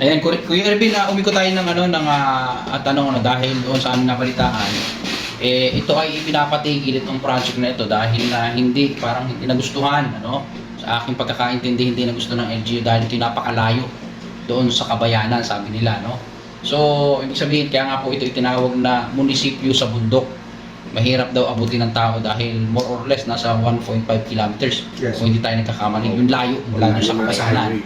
Ayan, Kuya Ervin, umiko tayo ng tanong dahil doon sa aming nabalitaan, ito ay ipinapatigil itong project na ito dahil parang hindi nagustuhan, sa aking pagkakaintindi, hindi nagustuhan ng LGU dahil ito napakalayo doon sa Kabayanan, sabi nila, So, ibig sabihin, kaya nga po ito itinawag na munisipyo sa bundok. Mahirap daw abutin ng tao dahil more or less nasa 1.5 kilometers. Yes. Kung hindi tayo nagkakamali, yung layo mula doon sa Kabayanan.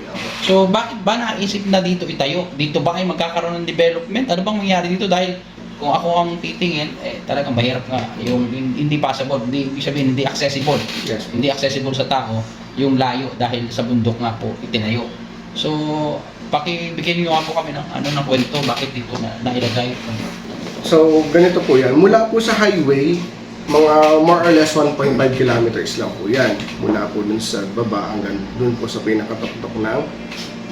So, bakit ba naisip na dito itayo? Dito ba ay magkakaroon ng development? Ano bang mangyari dito? Dahil kung ako ang titingin, talagang mahirap nga. Yung hindi possible, ibig sabihin, hindi accessible. Yes. Hindi accessible sa tao, yung layo dahil sa bundok nga po itinayo. So, pakibigyan niyo nga po kami ng kwento, bakit dito nailagay. So, ganito po yan. Mula po sa highway, mga more or less 1.5 kilometers lang po yan. Mula po dun sa baba hanggang dun po sa pinakatuktok ng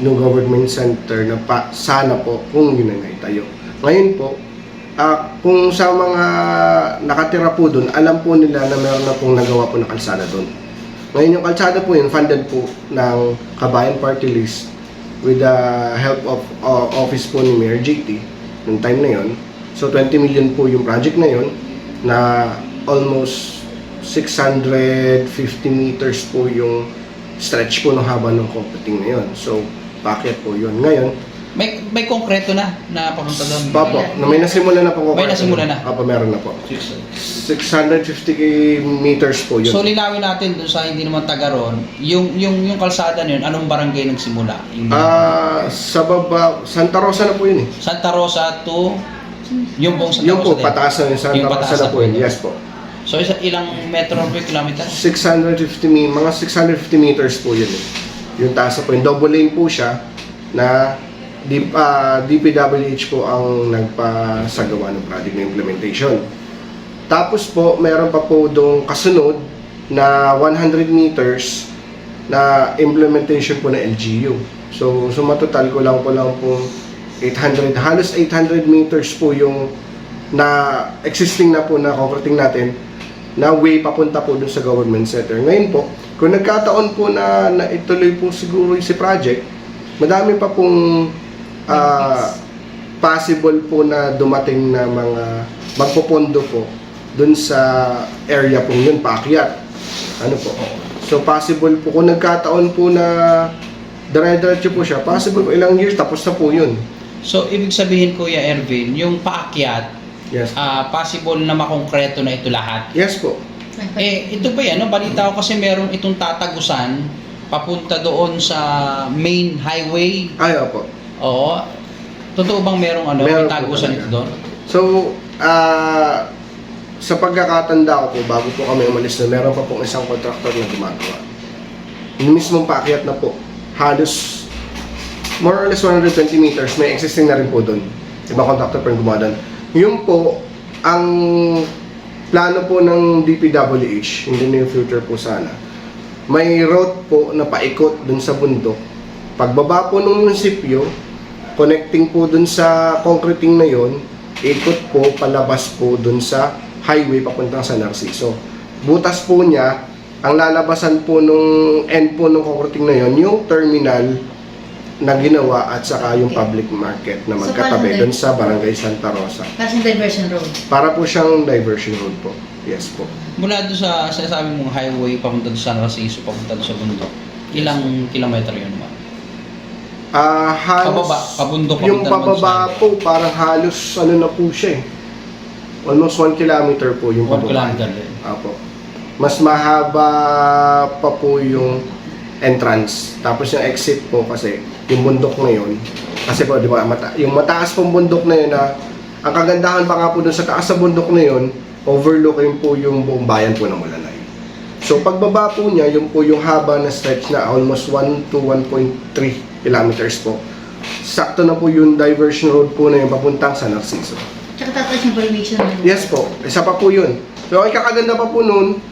New Government Center na sana po kung yun na itayo. Ngayon po, kung sa mga nakatira po dun, alam po nila na meron na pong nagawa po na kalsada dun. Ngayon yung kalsada po yun, funded po ng Kabayan Party List with the help of office po ni Mayor JT noong time na yun. So 20 million po yung project na yun na almost 650 meters po yung stretch po ng haba ng concreting na yun. So bakit po yun? Ngayon, may konkreto na papunta doon. Papo, may nasimula na po. May nasimula na? Papo, meron na po. 650 meters po yun. So linawin natin doon sa hindi naman taga ron, yung kalsada na yun, anong barangay nagsimula? Sa baba, Santa Rosa na po yun eh. Santa Rosa to yung pong Santa Yung Rosa po, pataas na yung Santa Rosa na po yun. Yes po. So ilang metro per kilometer? mga 650 meters po yun eh. Yung taas na po yun. Double lane po siya na DPWH po ang nagpasagawa ng project na implementation. Tapos po, meron pa po doong kasunod na 100 meters na implementation po na LGU. So matotal ko lang po 800, halos 800 meters po yung na existing na po na concreting natin na way papunta po dun sa government center. Ngayon po, kung nagkataon po na ituloy po siguro si project, madami pa pong possible po na dumating na mga magpopondo po dun sa area po yun, paakyat. Ano po? So possible po, kung nagkataon po na dire-diretso po siya, possible po ilang years, tapos na po yun. So ibig sabihin, Kuya Ervin, yung paakyat, Yes. possible na makongkreto na ito lahat. Yes po. Ito pa yan, balita ko kasi meron itong tatagusan papunta doon sa main highway. Ay, opo. Oo. Totoo bang merong may Meron po tagusan talaga. ito doon? So, sa pagkakatanda ko po, bago po kami umalis na, meron pa pong isang contractor na gumagawa. Yung mismong paakyat na po, halos more or less 120 meters, may existing na rin po doon. Ibang contractor pa rin gumawa doon. Yung po, ang plano po ng DPWH, in the near future po sana, may route po na paikot dun sa bundok. Pagbaba po ng munisipyo, connecting po dun sa concreting na yon, ikot po, palabas po dun sa highway papuntang San Narciso. Butas po niya, ang lalabasan po nung end po ng concreting na yon, yung terminal na ginawa at saka yung public market na magkatabi doon sa Barangay Santa Rosa. Kasi diversion road. Para po siyang diversion road po. Yes po. Mula doon sa sinasabi mong highway papunta doon sa San Narciso, papunta doon sa bundok, ilang kilometro yun naman? Halos, pabundok, yung papunta naman pababa sa po, parang halos na po siya eh. Almost 1 kilometer po yung 1 pababa. kilometer din. Apo. Mas mahaba pa po yung entrance. Tapos yung exit po kasi, yung bundok na yun. Kasi po, di ba, yung mataas pong bundok na yun na, ang kagandahan pa nga po dun sa taas sa bundok na yun, overlooking po yung buong bayan po ng Mulanay. So pagbaba po niya, yung po yung haba na stretch na almost 1 to 1.3 kilometers po. Sakto na po yung diversion road po na yung papuntang San Narciso. Tsaka tataas yung valuation. Yes po, isa pa po yun. So ay kakaganda pa po nun,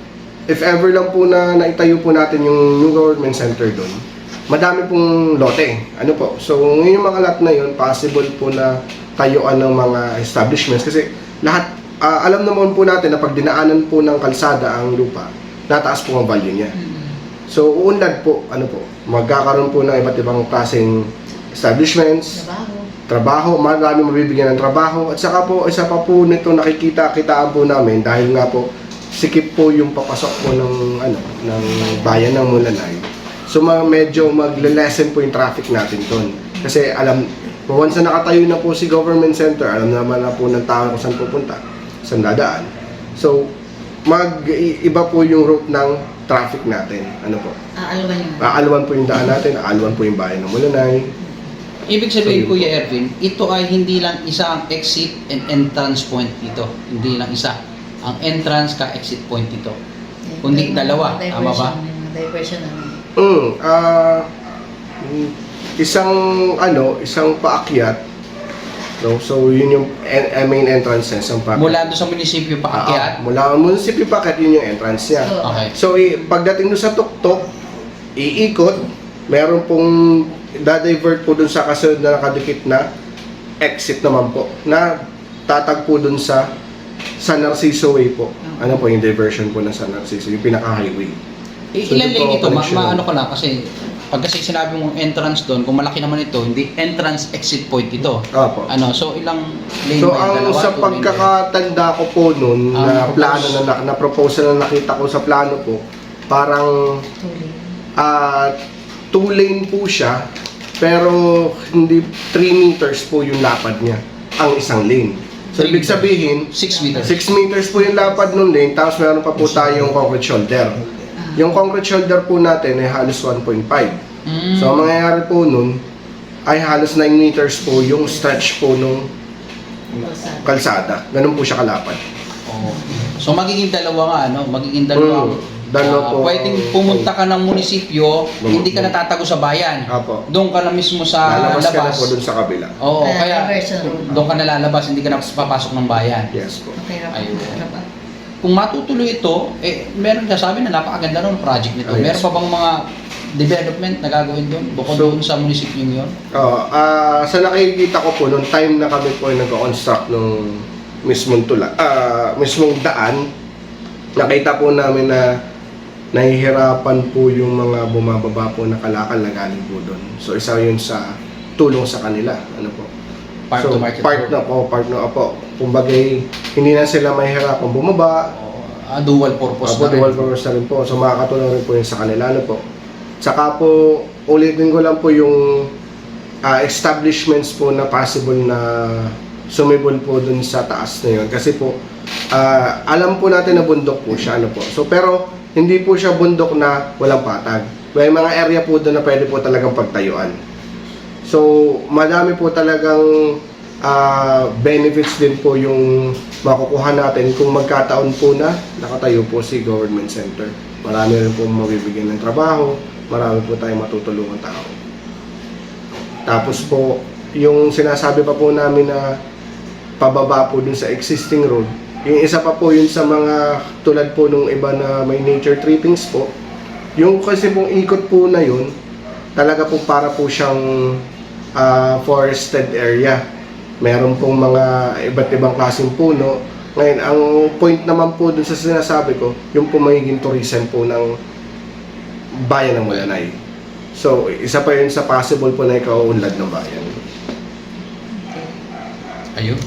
if ever lang po na naitayo po natin yung New Government Center doon, madami pong lote. Ano po? So ngayon yung mga lot na yun, possible po na tayuan ng mga establishments kasi lahat, alam naman po natin na pag dinaanan po ng kalsada ang lupa, nataas po ang value niya. So uunlad po, ano po, magkakaroon po ng iba't ibang klaseng establishments, trabaho, marami mabibigyan ng trabaho. At saka po, isa pa po nito nakikita-kitaan po namin dahil nga po sikip po yung papasok po ng ng bayan ng Mulanay. So medyo magle-lessen po yung traffic natin doon. Kasi once na nakatayo na po si government center, alam naman na po ng tao kung saan pupunta, saan dadaan. So iba po yung route ng traffic natin. Ano po? Aalwan yun. Aalwan po yung daan natin, aalwan po yung bayan ng Mulanay. Ibig sabihin, So, yun Kuya Ervin, ito ay hindi lang isa ang exit and entrance point dito. Hindi lang isa. Ang entrance ka exit point dito. Kundi dalawa, tama ba? Diversion ano. Isang paakyat. No? So yun yung main entrance niya, isang paakyat. Mula doon sa munisipyo paakyat. Mula munisipyo paakyat, yun yung entrance niya. Okay. So pagdating doon sa tuktok, iikot, meron pong da-divert po doon sa kasunod na nakadikit na exit naman po na tatagpo doon sa San Narciso Way po. Ano po yung diversion po ng San Narciso, yung pinaka-highway. So, Ilan yun po lane ang ito? connection. Maano ko lang kasi pag kasi sinabi mong entrance doon, kung malaki naman ito, hindi entrance exit point ito. Opo. So ilang lane So ba? ang Dalawa, sa 2 lane? pagkakatanda ko po noon na Ang plano propose. na proposal na nakita ko sa plano po, parang Tuloy. 2 lane po siya, pero hindi 3 meters po yung lapad niya, ang isang lane. So 3 ibig sabihin, 6 meters. 6 meters po yung lapad ng lane, tapos meron pa po tayong concrete shoulder. Yung concrete shoulder po natin ay halos 1.5. So ang mangyayari po nun ay halos 9 meters po yung stretch po nung kalsada. Ganun po siya kalapad. Oh. So magiging dalawa nga, no? Magiging dalawa. Dalawa po. Pwedeng pumunta ka ng munisipyo, hindi ka natatago sa bayan. Apo. Doon ka na mismo sa Lalabas ka na labas. po dun sa kabila. Oo, kaya Diversion road. doon ka nalalabas, hindi ka na papasok ng bayan. Yes po. Okay, Ayun. rapat. Kung matutuloy ito, meron ka sabi na napakaganda ng project nito. Oh, yes. Meron pa bang mga development na gagawin doon? Bukod So, doon sa munisipyo yun? Sa nakikita ko po, nung time na kami po ay nag-construct nung mismong mismong daan, nakita po namin na nahihirapan po yung mga bumababa po na kalakal na galing po doon. So isa yun sa tulong sa kanila. Ano po? Part to market part na po. Kumbaga, hindi na sila mahihirapan bumaba. Dual purpose na rin. Dual purpose na rin po. So makakatulong rin po yun sa kanila. Ano po? Saka po, ulitin ko lang po yung establishments po na possible na sumibol po dun sa taas na yun. Kasi po, alam po natin na bundok po siya. Ano po? So pero, hindi po siya bundok na walang patag. May mga area po doon na pwede po talagang pagtayuan. So, madami po talagang benefits din po yung makukuha natin kung magkataon po na nakatayo po si government center. Marami rin po mabibigyan ng trabaho, marami po tayong matutulungan tao. Tapos po, yung sinasabi pa po namin na pababa po dun sa existing road, yung isa pa po yun sa mga tulad po nung iba na may nature trippings po, yung kasi pong ikot po na yun, talaga po para po siyang forested area. Meron pong mga iba't ibang klaseng puno. Ngayon, ang point naman po dun sa sinasabi ko, yung po magiging tourism po ng bayan ng Mulanay. So, isa pa yun sa possible po na ikaunlad ng bayan. Ayun.